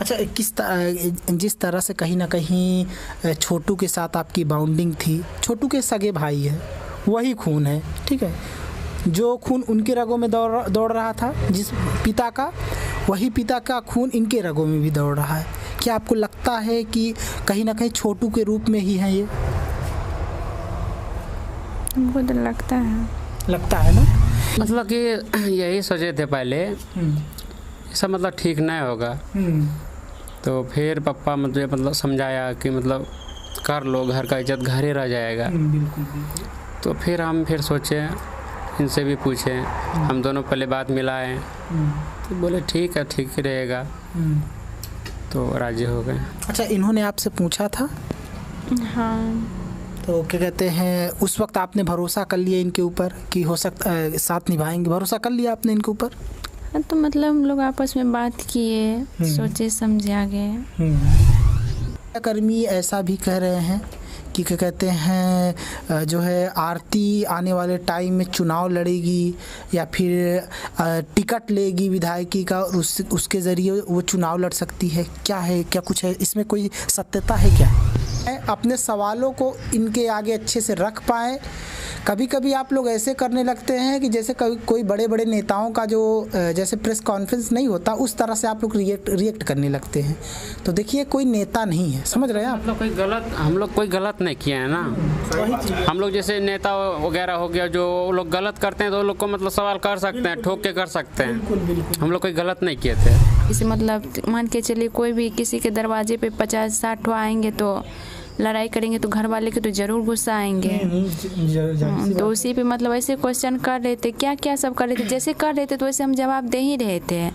अच्छा, जिस तरह से कहीं ना कहीं छोटू के साथ आपकी बाउंडिंग थी, छोटू के सगे भाई है, वही खून है, ठीक है, जो खून उनके रगों में दौड़ रहा था जिस पिता का, वही पिता का खून इनके रगों में भी दौड़ रहा है। क्या आपको लगता है कि कहीं ना कहीं छोटू के रूप में ही है ये? हमको तो लगता है ना, मतलब कि यही सोचे थे पहले, ऐसा मतलब ठीक नहीं होगा। तो फिर पापा मतलब समझाया कि मतलब कर लो, घर का इज्जत घर ही रह जाएगा। तो फिर हम सोचे, इनसे भी पूछे, हम दोनों पहले बात मिलाएं, तो बोले ठीक है, ठीक ही रहेगा, तो राजी हो गए। अच्छा, इन्होंने आपसे पूछा था? हाँ। तो क्या कहते हैं, उस वक्त आपने भरोसा कर लिया इनके ऊपर कि हो सकता साथ निभाएंगे, भरोसा कर लिया आपने इनके ऊपर? हाँ, तो मतलब हम लोग आपस में बात किए, सोचे समझे आगे। कर्मी ऐसा भी कह रहे हैं कि क्या कहते हैं, जो है आरती आने वाले टाइम में चुनाव लड़ेगी या फिर टिकट लेगी विधायकी का, और उसके ज़रिए वो चुनाव लड़ सकती है। क्या है, क्या कुछ है इसमें, कोई सत्यता है क्या? अपने सवालों को इनके आगे अच्छे से रख पाएँ। कभी कभी आप लोग ऐसे करने लगते हैं कि जैसे कोई बड़े बड़े नेताओं का जो जैसे प्रेस कॉन्फ्रेंस नहीं होता, उस तरह से आप लोग रिएक्ट करने लगते हैं। तो देखिए, कोई नेता नहीं है, समझ रहे हैं आप? हम लोग कोई गलत नहीं किए हैं ना। हम लोग जैसे नेता वगैरह हो गया, जो लोग गलत करते हैं तो लोग को मतलब सवाल कर सकते हैं, ठोक के कर सकते हैं। हम लोग कोई गलत नहीं किए थे। इसे मतलब मान के चलिए, कोई भी किसी के दरवाजे पे 50-60 आएंगे तो लड़ाई करेंगे, तो घर वाले के तो जरूर गुस्सा आएंगे। तो उसी पे मतलब ऐसे क्वेश्चन कर रहे थे, क्या क्या सब कर रहे थे, जैसे कर रहे थे तो वैसे हम जवाब दे ही रहे थे।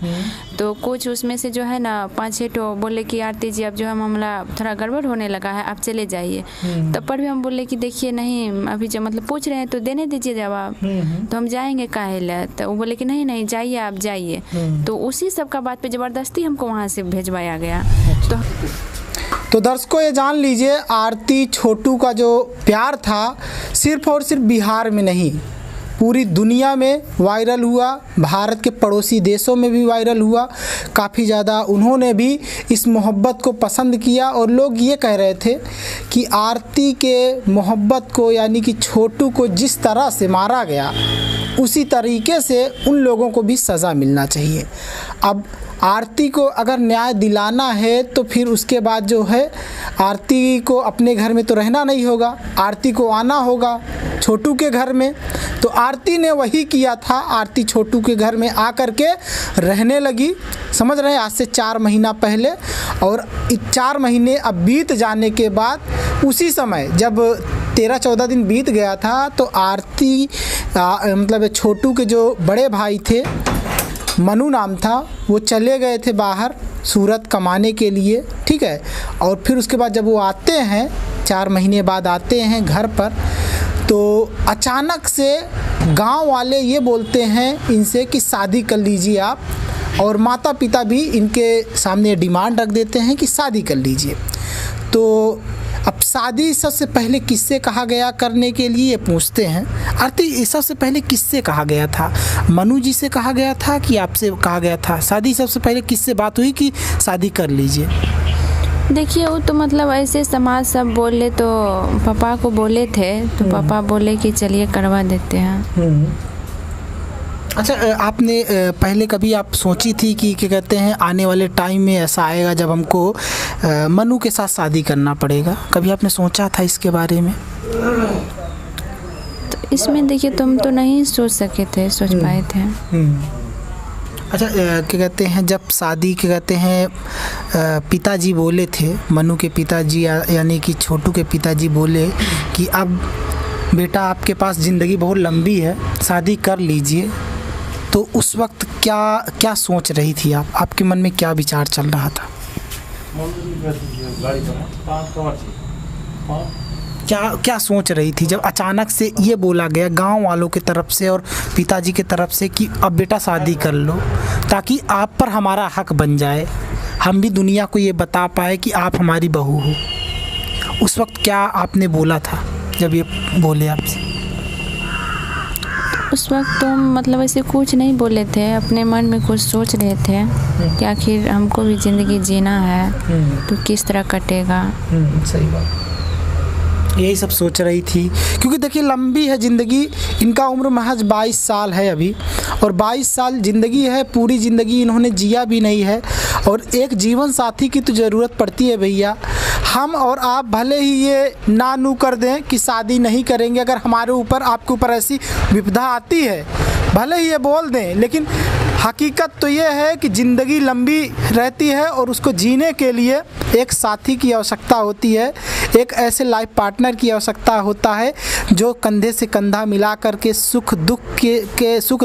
तो कुछ उसमें से जो है ना 5-6 तो बोले कि आरती जी अब जो है मामला थोड़ा गड़बड़ होने लगा है, आप चले जाइए। तब पर भी हम बोले कि देखिए नहीं, अभी जो मतलब पूछ रहे हैं तो देने दीजिए जवाब, तो हम जाएंगे काहे ला। तो वो बोले कि नहीं नहीं जाइए, आप जाइए। तो उसी सब का बात पे ज़बरदस्ती हमको वहाँ से भेजवाया गया। तो दर्शकों, ये जान लीजिए, आरती छोटू का जो प्यार था सिर्फ और सिर्फ बिहार में नहीं, पूरी दुनिया में वायरल हुआ, भारत के पड़ोसी देशों में भी वायरल हुआ। काफ़ी ज़्यादा उन्होंने भी इस मोहब्बत को पसंद किया, और लोग ये कह रहे थे कि आरती के मोहब्बत को, यानी कि छोटू को जिस तरह से मारा गया, उसी तरीके से उन लोगों को भी सज़ा मिलना चाहिए। अब आरती को अगर न्याय दिलाना है तो फिर उसके बाद जो है आरती को अपने घर में तो रहना नहीं होगा, आरती को आना होगा छोटू के घर में। तो आरती ने वही किया था, आरती छोटू के घर में आकर के रहने लगी, समझ रहे हैं, आज से 4 महीना पहले। और 4 महीने अब बीत जाने के बाद, उसी समय जब 13-14 दिन बीत गया था, तो आरती मतलब छोटू के जो बड़े भाई थे, मनु नाम था, वो चले गए थे बाहर सूरत कमाने के लिए, ठीक है। और फिर उसके बाद जब वो आते हैं, 4 महीने बाद आते हैं घर पर, तो अचानक से गांव वाले ये बोलते हैं इनसे कि शादी कर लीजिए आप, और माता पिता भी इनके सामने डिमांड रख देते हैं कि शादी कर लीजिए। तो अब शादी सबसे पहले किससे कहा गया करने के लिए, ये पूछते हैं। आरती, सबसे पहले किससे कहा गया था? मनु जी से कहा गया था कि आपसे कहा गया था? शादी सबसे पहले किससे बात हुई कि शादी कर लीजिए? देखिए, वो तो मतलब ऐसे समाज सब बोले, तो पापा को बोले थे, तो पापा बोले कि चलिए करवा देते हैं। अच्छा, आपने पहले कभी आप सोची थी कि क्या कहते हैं, आने वाले टाइम में ऐसा आएगा जब हमको मनु के साथ शादी करना पड़ेगा? कभी आपने सोचा था इसके बारे में? तो इसमें देखिए, तुम तो नहीं सोच सके थे, सोच पाए थे। अच्छा, क्या कहते हैं, जब शादी, क्या कहते हैं, पिताजी बोले थे, मनु के पिताजी यानी कि छोटू के पिताजी बोले कि अब बेटा आपके पास ज़िंदगी बहुत लंबी है, शादी कर लीजिए, तो उस वक्त क्या सोच रही थी आप? आपके मन में क्या विचार चल रहा था? क्या सोच रही थी जब अचानक से ये बोला गया गांव वालों की तरफ से और पिताजी की तरफ से कि अब बेटा शादी कर लो, ताकि आप पर हमारा हक बन जाए, हम भी दुनिया को ये बता पाए कि आप हमारी बहू हो? उस वक्त क्या आपने बोला था जब ये बोले आपसे? उस वक्त तो हम मतलब ऐसे कुछ नहीं बोले थे, अपने मन में कुछ सोच रहे थे कि आखिर हमको भी ज़िंदगी जीना है तो किस तरह कटेगा। सही बात, यही सब सोच रही थी, क्योंकि देखिए लंबी है ज़िंदगी, इनका उम्र महज 22 साल है अभी, और 22 साल ज़िंदगी है, पूरी ज़िंदगी इन्होंने जिया भी नहीं है, और एक जीवन साथी की तो ज़रूरत पड़ती है भैया। हम और आप भले ही ये ना नू कर दें कि शादी नहीं करेंगे, अगर हमारे ऊपर आपके ऊपर ऐसी विपदा आती है भले ही ये बोल दें, लेकिन हकीकत तो ये है कि ज़िंदगी लंबी रहती है और उसको जीने के लिए एक साथी की आवश्यकता होती है, एक ऐसे लाइफ पार्टनर की आवश्यकता होता है जो कंधे से कंधा मिला कर के सुख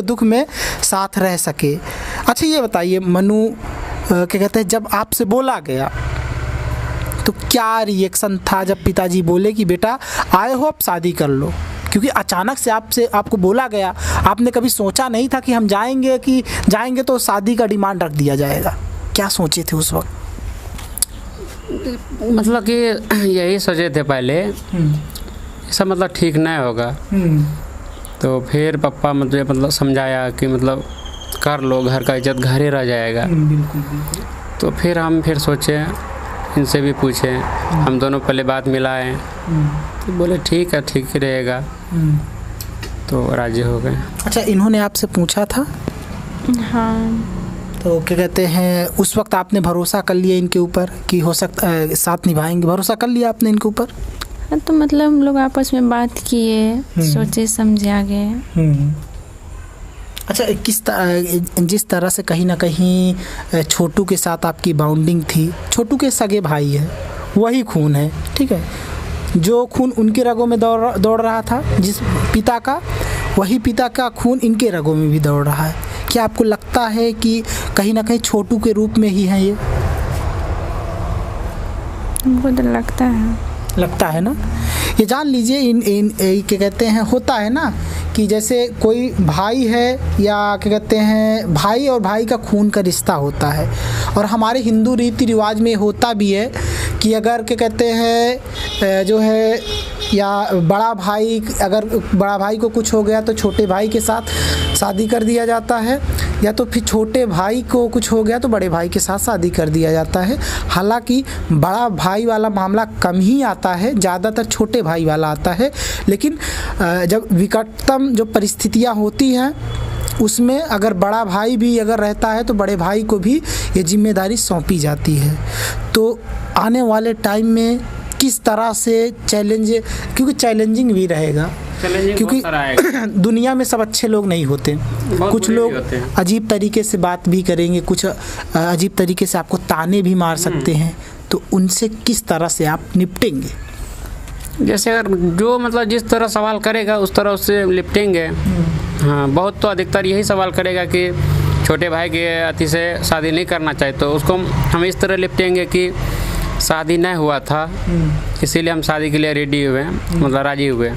दुख में साथ रह सके। अच्छा ये बताइए मनु, क्या कहते हैं, जब आपसे बोला गया तो क्या रिएक्शन था जब पिताजी बोले कि बेटा आए हो अब शादी कर लो? क्योंकि अचानक से आपको बोला गया, आपने कभी सोचा नहीं था कि हम जाएंगे तो शादी का डिमांड रख दिया जाएगा, क्या सोचे थे उस वक्त? मतलब कि यही सोचे थे पहले, ऐसा मतलब ठीक नहीं होगा। तो फिर पापा मुझे मतलब समझाया कि मतलब कर लो, घर का इज्जत घर ही रह जाएगा। बिल्कुल। तो फिर हम सोचे, इनसे भी पूछे, हम दोनों पहले बात मिलाए तो बोले ठीक है, ठीक ही रहेगा, तो राजी हो गए। अच्छा, इन्होंने आपसे पूछा था? हाँ। तो क्या कहते हैं, उस वक्त आपने भरोसा कर लिया इनके ऊपर कि हो सकता है साथ निभाएंगे, भरोसा कर लिया आपने इनके ऊपर? हाँ, तो मतलब हम लोग आपस में बात किए, सोचे समझे आगे। अच्छा, जिस तरह से कहीं ना कहीं छोटू के साथ आपकी बाउंडिंग थी, छोटू के सगे भाई है, वही खून है, ठीक है, जो खून उनके रगों में दौड़ रहा था जिस पिता का, वही पिता का खून इनके रगों में भी दौड़ रहा है। क्या आपको लगता है कि कहीं ना कहीं छोटू के रूप में ही है ये? हमको तो लगता है ना। ये जान लीजिए, इन क्या कहते हैं, होता है ना कि जैसे कोई भाई है या क्या कहते हैं, भाई और भाई का खून का रिश्ता होता है, और हमारे हिंदू रीति रिवाज में होता भी है कि अगर क्या कहते हैं जो है, या बड़ा भाई को कुछ हो गया तो छोटे भाई के साथ शादी कर दिया जाता है, या तो फिर छोटे भाई को कुछ हो गया तो बड़े भाई के साथ शादी कर दिया जाता है। हालांकि बड़ा भाई वाला मामला कम ही आता है, ज़्यादातर छोटे भाई वाला आता है, लेकिन जब विकटतम जो परिस्थितियाँ होती हैं उसमें अगर बड़ा भाई भी अगर रहता है तो बड़े भाई को भी ये जिम्मेदारी सौंपी जाती है। तो आने वाले टाइम में किस तरह से क्योंकि चैलेंजिंग भी रहेगा, क्योंकि दुनिया में सब अच्छे लोग नहीं होते, कुछ लोग अजीब तरीके से बात भी करेंगे, कुछ अजीब तरीके से आपको ताने भी मार सकते हैं, तो उनसे किस तरह से आप निपटेंगे? जैसे अगर जो मतलब जिस तरह सवाल करेगा उस तरह उससे निपटेंगे। हाँ, बहुत तो अधिकतर यही सवाल करेगा कि छोटे भाई के अति से शादी नहीं करना चाहिए, तो उसको हम इस तरह निपटेंगे कि शादी नहीं हुआ था, इसीलिए हम शादी के लिए रेडी हुए, मतलब राजी हुए।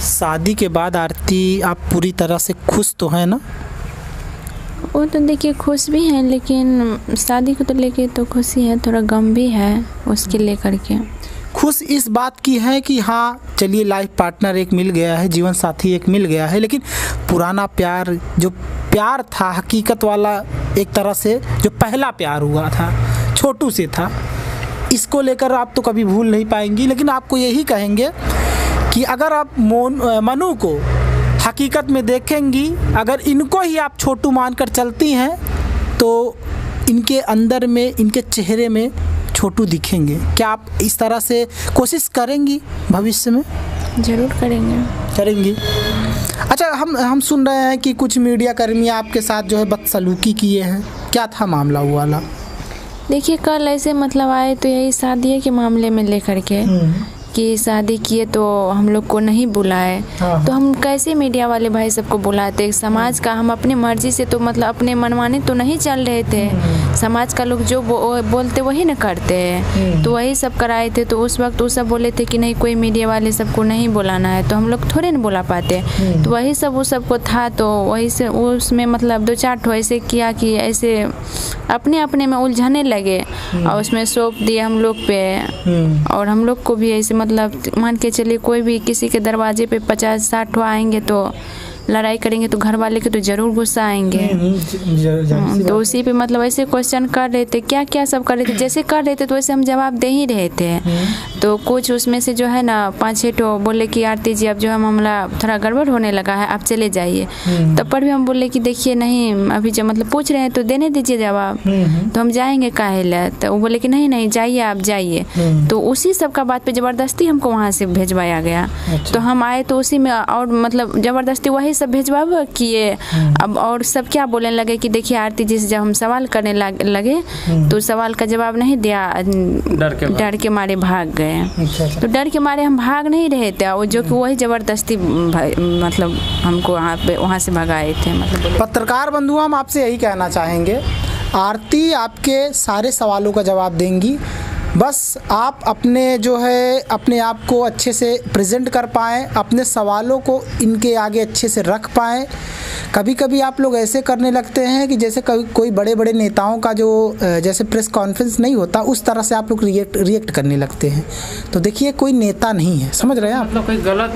शादी के बाद आरती आप पूरी तरह से खुश तो हैं ना? वो तो देखिए खुश भी हैं, लेकिन शादी को तो लेके तो खुशी है, थोड़ा गम भी है उसके लेकर के। खुश इस बात की है कि हाँ चलिए लाइफ पार्टनर एक मिल गया है, जीवन साथी एक मिल गया है, लेकिन पुराना प्यार जो प्यार था हकीकत वाला, एक तरह से जो पहला प्यार हुआ था छोटू से था, इसको लेकर आप तो कभी भूल नहीं पाएंगी। लेकिन आपको यही कहेंगे कि अगर आप मनु को हकीकत में देखेंगी, अगर इनको ही आप छोटू मानकर चलती हैं तो इनके अंदर में, इनके चेहरे में छोटू दिखेंगे। क्या आप इस तरह से कोशिश करेंगी भविष्य में? ज़रूर करेंगी। अच्छा, हम सुन रहे हैं कि कुछ मीडिया कर्मी आपके साथ जो है बदसलूकी किए हैं, क्या था मामला वो वाला? देखिए कल ऐसे मतलब आए तो यही शादी के मामले में लेकर के कि शादी किए तो हम लोग को नहीं बुलाए, तो हम कैसे मीडिया वाले भाई सबको बुलाते? समाज का हम अपनी मर्जी से तो मतलब अपने मनमाने तो नहीं चल रहे थे, समाज का लोग जो बोलते वही ना करते, तो वही सब कराए थे। तो उस वक्त वो सब बोले थे कि नहीं कोई मीडिया वाले सबको नहीं बुलाना है, तो हम लोग थोड़े ना बुला पाते। तो वही सब वो सबको था, तो वही से उसमें मतलब 2-4 ठो ऐसे किया कि ऐसे अपने में उलझने लगे और उसमें सौंप दिए हम लोग पे, और हम लोग को भी ऐसे मतलब मान के चलिए कोई भी किसी के दरवाजे पे 50-60 आएंगे तो लड़ाई करेंगे तो घर वाले के तो ज़रूर गुस्सा आएंगे। तो उसी पे मतलब ऐसे क्वेश्चन कर रहे थे, क्या क्या सब कर रहे थे, जैसे कर रहे थे तो वैसे हम जवाब दे ही रहे थे। तो कुछ उसमें से जो है ना 5-6 तो बोले कि आरती जी अब जो है मामला थोड़ा गड़बड़ होने लगा है, आप चले जाइए। तब पर भी हम बोले कि देखिए नहीं, अभी जब मतलब पूछ रहे हैं तो देने दीजिए जवाब, तो हम जाएंगे काहे ला। तो वो बोले कि नहीं नहीं जाइए, आप जाइए। तो उसी सब का बात पे ज़बरदस्ती हमको वहाँ से भेजवाया गया। तो हम आए तो उसी में और मतलब ज़बरदस्ती वही सब भेजवा किए। अब और सब क्या बोलने लगे कि देखिए आरती जी से जब हम सवाल करने लगे तो सवाल का जवाब नहीं दिया, डर के मारे भाग गए। तो डर के मारे हम भाग नहीं रहे थे, वो जो कि वही ज़बरदस्ती मतलब हमको वहाँ से भगाए थे। मतलब पत्रकार बंधु, हम आपसे यही कहना चाहेंगे, आरती आपके सारे सवालों का जवाब देंगी, बस आप अपने जो है अपने आप को अच्छे से प्रेजेंट कर पाएँ, अपने सवालों को इनके आगे अच्छे से रख पाएँ। कभी कभी आप लोग ऐसे करने लगते हैं कि जैसे कोई बड़े बड़े नेताओं का जो जैसे प्रेस कॉन्फ्रेंस नहीं होता उस तरह से आप लोग रिएक्ट करने लगते हैं। तो देखिए कोई नेता नहीं है, समझ रहे हैं आप?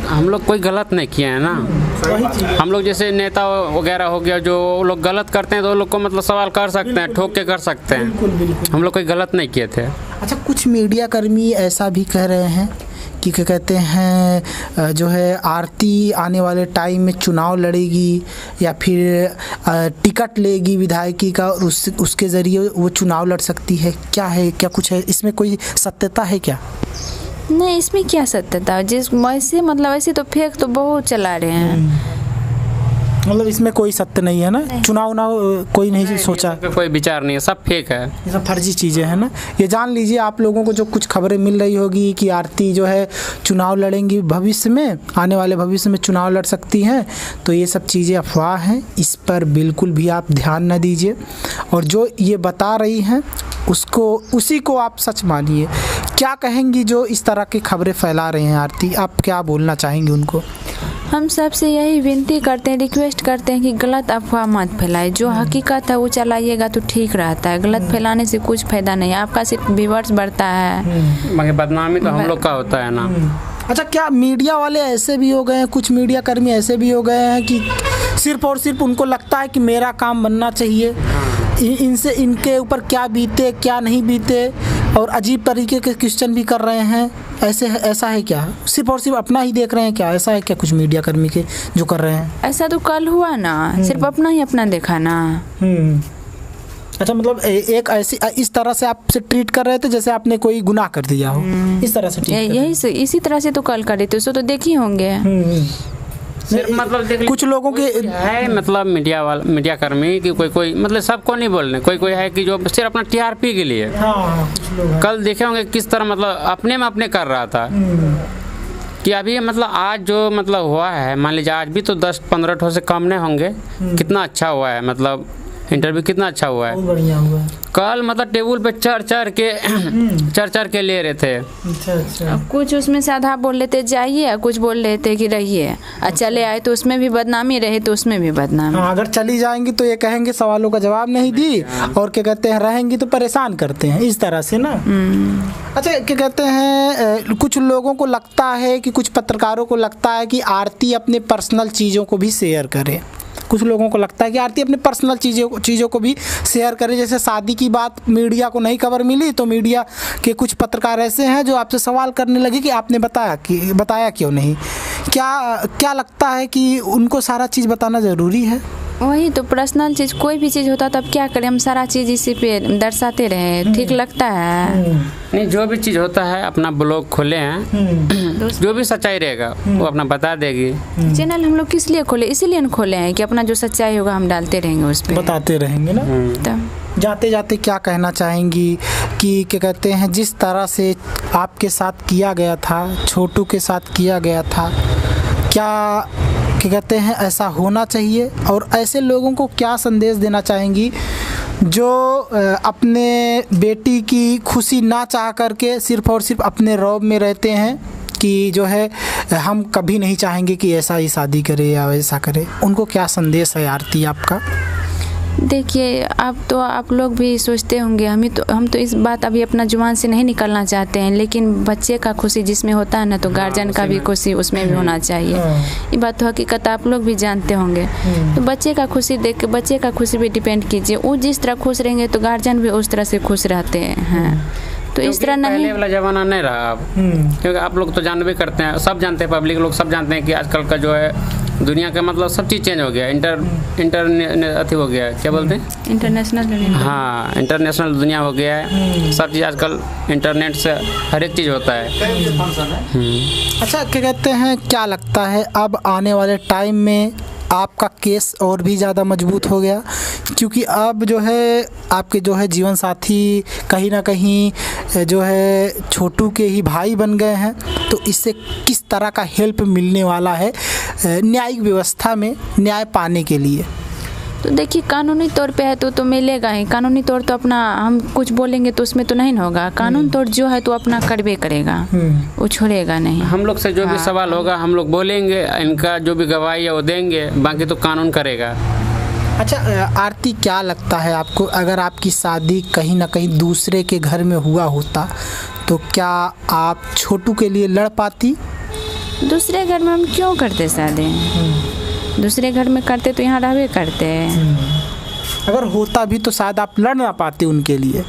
हम लोग कोई गलत नहीं किए हैं ना। हम लोग जैसे नेता वगैरह हो गया, जो लोग गलत करते हैं तो वो लोग को मतलब सवाल कर सकते हैं, ठोक के कर सकते हैं। बिल्कुल। हम लोग कोई गलत नहीं किए थे। अच्छा, कुछ मीडिया कर्मी ऐसा भी कह रहे हैं कि क्या कहते हैं जो है आरती आने वाले टाइम में चुनाव लड़ेगी या फिर टिकट लेगी विधायकी का और उसके ज़रिए वो चुनाव लड़ सकती है। क्या है, क्या कुछ है इसमें, कोई सत्यता है क्या? नहीं, इसमें क्या सत्यता, जिस वैसे मतलब ऐसे तो फेक तो बहुत चला रहे हैं। मतलब इसमें कोई सत्य नहीं है ना? चुनाव कोई नहीं सोचा, कोई विचार नहीं है, सब फेक है, ये सब फर्जी चीज़ें हैं ना। ये जान लीजिए आप लोगों को जो कुछ खबरें मिल रही होगी कि आरती जो है चुनाव लड़ेंगी भविष्य में, आने वाले भविष्य में चुनाव लड़ सकती हैं, तो ये सब चीज़ें अफवाह हैं, इस पर बिल्कुल भी आप ध्यान न दीजिए। और जो ये बता रही हैं उसी को आप सच मानिए। क्या कहेंगी जो इस तरह की खबरें फैला रहे हैं आरती, आप क्या बोलना चाहेंगी उनको? हम सबसे यही विनती करते हैं, रिक्वेस्ट करते हैं कि गलत अफवाह मत फैलाए। जो हकीकत है वो चलाइएगा तो ठीक रहता है, गलत फैलाने से कुछ फ़ायदा नहीं है, आपका सिर्फ व्यूअर्स बढ़ता है, मगर बदनामी तो हम लोग का होता है ना। अच्छा, क्या मीडिया वाले ऐसे भी हो गए हैं, कुछ मीडिया कर्मी ऐसे भी हो गए हैं कि सिर्फ और सिर्फ उनको लगता है कि मेरा काम बनना चाहिए, इनसे इनके ऊपर क्या बीते क्या नहीं बीते, और अजीब तरीके के क्वेश्चन भी कर रहे हैं? ऐसा है क्या? सिर्फ और सिर्फ अपना ही देख रहे हैं क्या? ऐसा है क्या कुछ मीडिया कर्मी के जो कर रहे हैं? ऐसा तो कल हुआ ना, सिर्फ अपना ही अपना देखा ना। अच्छा, मतलब एक ऐसी इस तरह से आपसे ट्रीट कर रहे थे जैसे आपने कोई गुनाह कर दिया हो, इस तरह से इसी तरह से तो कल कर रहे थे, उसको तो देख ही होंगे। मतलब कुछ लोगों के है मतलब मीडिया कर्मी कि कोई मतलब सबको नहीं बोलने, कोई है कि जो सिर्फ अपना टीआरपी के लिए। कुछ लोग कल देखे होंगे किस तरह मतलब अपने में अपने कर रहा था कि अभी मतलब आज जो मतलब हुआ है, मान लीजिए आज भी तो 10-15 ठो से कम नहीं होंगे, कितना अच्छा हुआ है, मतलब इंटरव्यू कितना अच्छा हुआ है, बहुत बढ़िया हुआ। कल मतलब टेबल पे चढ़ के ले रहे थे। अच्छा। कुछ उसमें से आधा बोल लेते जाइए, कुछ बोल रहे थे कि रहिए, और चले आए तो उसमें भी बदनामी, रहे तो उसमें भी बदनामी। हाँ, अगर चली जाएंगी तो ये कहेंगे सवालों का जवाब नहीं दी, और क्या कहते हैं रहेंगी तो परेशान करते हैं, इस तरह से ना। अच्छा, क्या कहते हैं कुछ लोगों को लगता है कि कुछ पत्रकारों को लगता है कि आरती अपने पर्सनल चीज़ों को भी शेयर करे। कुछ लोगों को लगता है कि आरती अपने पर्सनल चीज़ों को भी शेयर करे। जैसे शादी की बात मीडिया को नहीं खबर मिली तो मीडिया के कुछ पत्रकार ऐसे हैं जो आपसे सवाल करने लगे कि आपने बताया क्यों नहीं। क्या लगता है कि उनको सारा चीज़ बताना ज़रूरी है? वही तो, पर्सनल चीज़ कोई भी चीज़ होता तब क्या करें, हम सारा चीज़ इसी पे दर्शाते रहे, ठीक लगता है? नहीं, जो भी चीज़ होता है अपना ब्लॉग खोले हैं, जो भी सच्चाई रहेगा वो अपना बता देगी। चैनल हम लोग किस लिए खोले, इसीलिए खोले हैं कि अपना जो सच्चाई होगा हम डालते रहेंगे, उस पर बताते रहेंगे ना। तब जाते जाते क्या कहना चाहेंगी कि क्या कहते हैं जिस तरह से आपके साथ किया गया था, छोटू के साथ किया गया था, क्या कहते हैं ऐसा होना चाहिए, और ऐसे लोगों को क्या संदेश देना चाहेंगी जो अपने बेटी की खुशी ना चाह करके सिर्फ और सिर्फ अपने रौब में रहते हैं कि जो है हम कभी नहीं चाहेंगे कि ऐसा ही शादी करे या वैसा करे? उनको क्या संदेश है आरती आपका? देखिए, अब तो आप लोग भी सोचते होंगे, हम तो इस बात अभी अपना जुबान से नहीं निकलना चाहते हैं, लेकिन बच्चे का खुशी जिसमें होता है ना, तो गार्जियन का भी खुशी उसमें भी होना चाहिए। ये बात तो हकीकत आप लोग भी जानते होंगे। तो बच्चे का खुशी देख के बच्चे का खुशी भी डिपेंड कीजिए। वो जिस तरह खुश रहेंगे तो गार्जियन भी उस तरह से खुश रहते हैं। तो इस तरह नहीं, पहले वाला जमाना नहीं रहा अब, क्योंकि आप लोग तो जान भी करते हैं, सब जानते हैं, पब्लिक लोग सब जानते हैं कि आजकल का जो है दुनिया का मतलब सब चीज़ चेंज हो गया। अथी हो गया, क्या बोलते हैं, इंटरनेशनल। हाँ, इंटरनेशनल दुनिया हो गया है। सब चीज़ आजकल इंटरनेट से हर एक चीज़ होता है। अच्छा, क्या कहते हैं, क्या लगता है अब आने वाले टाइम में आपका केस और भी ज़्यादा मजबूत हो गया, क्योंकि अब जो है आपके जो है जीवन साथी कहीं ना कहीं जो है छोटू के ही भाई बन गए हैं, तो इससे किस तरह का हेल्प मिलने वाला है न्यायिक व्यवस्था में न्याय पाने के लिए? तो देखिए, कानूनी तौर पे है तो मिलेगा ही। कानूनी तौर तो अपना हम कुछ बोलेंगे तो उसमें तो नहीं होगा। कानून तौर जो है तो अपना करबे करेगा, वो छोड़ेगा नहीं। हम लोग से जो भी सवाल होगा हम लोग बोलेंगे, इनका जो भी गवाही है वो देंगे, बाकी तो कानून करेगा। अच्छा आरती, क्या लगता है आपको, अगर आपकी शादी कहीं ना कहीं दूसरे के घर में हुआ होता तो क्या आप छोटू के लिए लड़ पाती? दूसरे घर में हम क्यों करते शादी? दूसरे घर में करते तो यहाँ रहबे करते। अगर होता भी तो शायद आप लड़ ना पाते उनके लिए,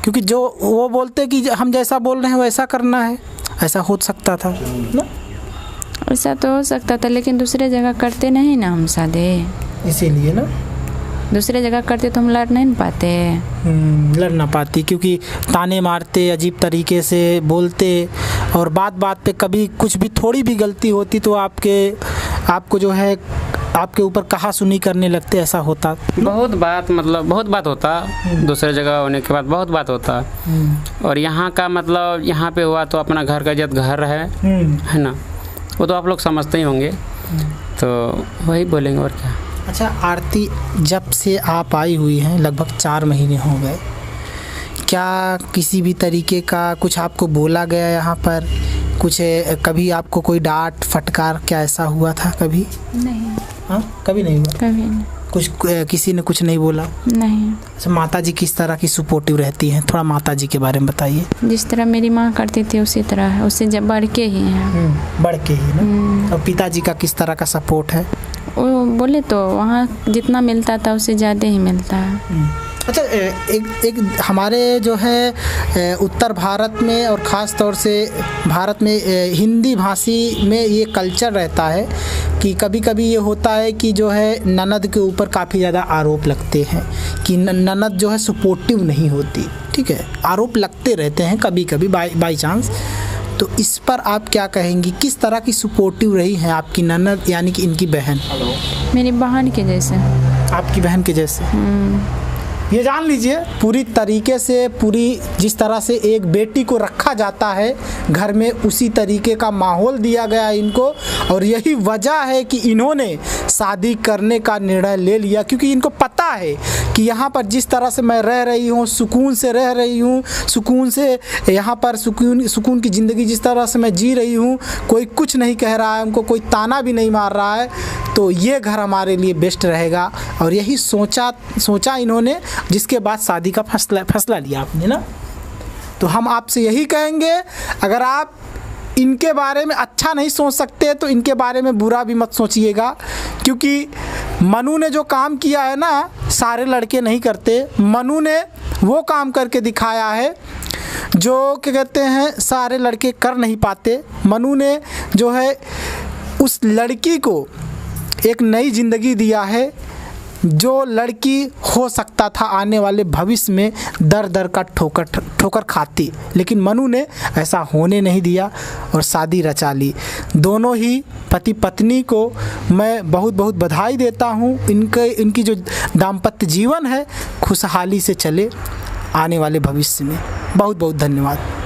क्योंकि जो वो बोलते कि हम जैसा बोल रहे हैं वैसा करना है, ऐसा हो सकता था ना? ऐसा तो हो सकता था, लेकिन दूसरे जगह करते नहीं ना हम शादी, इसीलिए ना। दूसरे जगह करते तो हम लड़ नहीं पाते। लड़ ना पाती, क्योंकि ताने मारते, अजीब तरीके से बोलते, और बात बात पे कभी कुछ भी थोड़ी भी गलती होती तो आपको जो है आपके ऊपर कहा सुनी करने लगते, ऐसा होता। बहुत बात होता दूसरे जगह होने के बाद, बहुत बात होता। और यहाँ का मतलब यहाँ पे हुआ तो अपना घर का इज्जत घर है ना, वो तो आप लोग समझते ही होंगे, तो वही बोलेंगे और क्या। अच्छा आरती, जब से आप आई हुई हैं लगभग 4 महीने हो गए, क्या किसी भी तरीके का कुछ आपको बोला गया यहाँ पर? कुछ कभी आपको कोई डांट फटकार क्या ऐसा हुआ था कभी? नहीं। हाँ, कभी नहीं हुआ? कभी नहीं। कुछ किसी ने कुछ नहीं बोला? नहीं। अच्छा, माता जी किस तरह की सपोर्टिव रहती हैं? थोड़ा माता जी के बारे में बताइए। जिस तरह मेरी माँ करती थी उसी तरह है, उससे जब बढ़ के ही है। बढ़ के ही ना। और पिताजी का किस तरह का सपोर्ट है? वो बोले तो वहाँ जितना मिलता था उससे ज़्यादा ही मिलता है। अच्छा, एक हमारे जो है उत्तर भारत में और ख़ास तौर से भारत में हिंदी भाषी में ये कल्चर रहता है कि कभी कभी ये होता है कि जो है ननद के ऊपर काफ़ी ज़्यादा आरोप लगते हैं कि ननद जो है सपोर्टिव नहीं होती। ठीक है, आरोप लगते रहते हैं कभी कभी बाई चांस। तो इस पर आप क्या कहेंगी, किस तरह की सपोर्टिव रही हैं आपकी ननद, यानी कि इनकी बहन? मेरी बहन के जैसे। आपकी बहन के जैसे? ये जान लीजिए, पूरी तरीके से, पूरी जिस तरह से एक बेटी को रखा जाता है घर में, उसी तरीके का माहौल दिया गया इनको। और यही वजह है कि इन्होंने शादी करने का निर्णय ले लिया, क्योंकि इनको पता है कि यहाँ पर जिस तरह से मैं रह रही हूँ, सुकून से रह रही हूँ, सुकून से यहाँ पर सुकून की ज़िंदगी जिस तरह से मैं जी रही हूँ, कोई कुछ नहीं कह रहा है, उनको कोई ताना भी नहीं मार रहा है, तो ये घर हमारे लिए बेस्ट रहेगा। और यही सोचा इन्होंने, जिसके बाद शादी का फैसला लिया आपने ना। तो हम आपसे यही कहेंगे, अगर आप इनके बारे में अच्छा नहीं सोच सकते तो इनके बारे में बुरा भी मत सोचिएगा, क्योंकि मनु ने जो काम किया है ना, सारे लड़के नहीं करते। मनु ने वो काम करके दिखाया है जो क्या कहते हैं सारे लड़के कर नहीं पाते। मनु ने जो है उस लड़की को एक नई ज़िंदगी दिया है, जो लड़की हो सकता था आने वाले भविष्य में दर का ठोकर खाती, लेकिन मनु ने ऐसा होने नहीं दिया और शादी रचा ली। दोनों ही पति पत्नी को मैं बहुत बहुत बधाई देता हूँ। इनकी जो दाम्पत्य जीवन है खुशहाली से चले आने वाले भविष्य में। बहुत बहुत धन्यवाद।